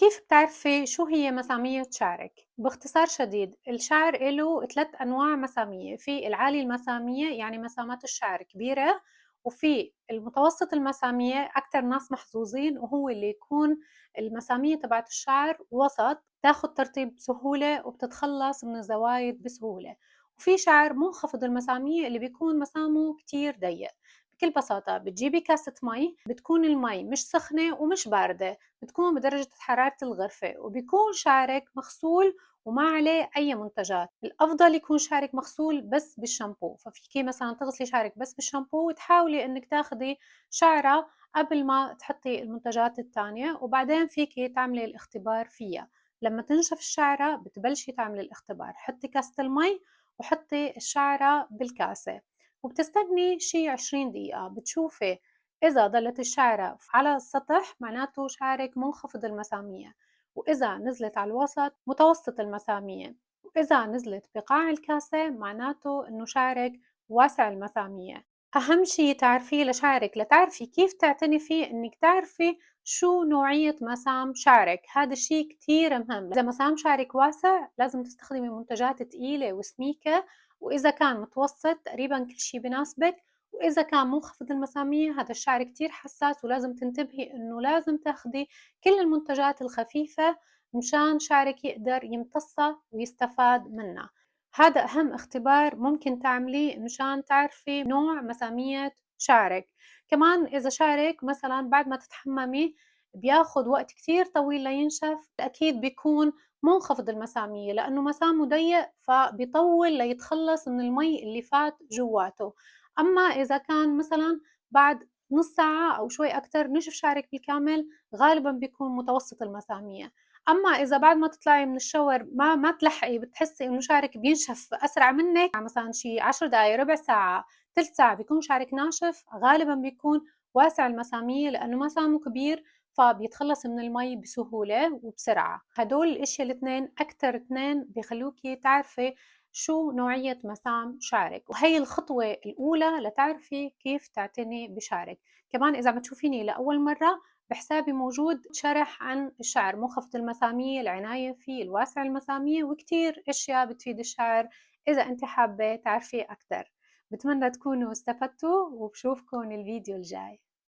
كيف بتعرفي شو هي مسامية شعرك؟ باختصار شديد الشعر إله 3 أنواع مسامية، في العالي المسامية يعني مسامات الشعر كبيرة، وفي المتوسط المسامية أكتر ناس محظوظين وهو اللي يكون المسامية تبعت الشعر وسط تاخد ترطيب بسهولة وبتتخلص من الزوايد بسهولة، وفي شعر منخفض المسامية اللي بيكون مسامه كتير ضيق. بكل بساطة بتجيبي كاسة مي، بتكون المي مش سخنة ومش باردة، بتكون بدرجة حرارة الغرفة، وبيكون شعرك مغسول وما عليه أي منتجات. الأفضل يكون شعرك مغسول بس بالشامبو، ففيكي مثلا تغسلي شعرك بس بالشامبو وتحاولي إنك تاخدي شعرة قبل ما تحطي المنتجات التانية، وبعدين فيكي تعملي الاختبار فيها. لما تنشف الشعرة بتبلشي تعملي الاختبار، حطي كاسة المي وحطي الشعرة بالكاسة وبتستني شي 20 دقيقة، بتشوفي إذا ضلت الشعرة على السطح معناته شعرك منخفض المسامية، وإذا نزلت على الوسط متوسط المسامية، وإذا نزلت بقاع الكاسة معناته إنه شعرك واسع المسامية. أهم شي تعرفيه لشعرك لتعرفي كيف تعتني فيه إنك تعرفي شو نوعية مسام شعرك، هذا الشي كتير مهم. إذا مسام شعرك واسع لازم تستخدمي منتجات تقيلة وسميكة، وإذا كان متوسط تقريبا كل شي بناسبك، وإذا كان منخفض المسامير هذا الشعر كتير حساس ولازم تنتبهي إنه لازم تاخدي كل المنتجات الخفيفة مشان شعرك يقدر يمتصها ويستفاد منها. هذا أهم اختبار ممكن تعمليه مشان تعرفي نوع مسامية شعرك. كمان إذا شعرك مثلا بعد ما تتحممي بياخد وقت كتير طويل لينشف، أكيد بيكون منخفض المسامية لأنه مسامه ضيق فبيطول ليتخلص من المي اللي فات جواته. أما إذا كان مثلًا بعد نُص ساعة أو شوي أكتر نشف شعرِك بالكامل غالبًا بيكون متوسط المسامية. أما إذا بعد ما تطلعي من الشاور ما تلحقي بتحسي إنه شعرِك بينشف أسرع منِّك مثلًا شي 10 دقايق، ربع ساعة، تلت ساعة بيكون شعرِك ناشف، غالبًا بيكون واسع المسامية لأنه مسامه كبير فبيتخلص من المي بسهولة وبسرعة. هدول الأشيا ال2 أكتر 2 بيخلّوكِ تعرفي شو نوعية مسام شعرك، وهي الخطوة الأولى لتعرفي كيف تعتني بشعرك. كمان إذا عم تشوفيني لأول مرة بحسابي موجود شرح عن الشعر، منخفض المسامير، العناية فيه، الواسع المسامير، وكتير أشياء بتفيد الشعر إذا أنت حابة تعرفي أكتر. بتمنى تكونوا استفدتوا وبشوفكن الفيديو الجاي.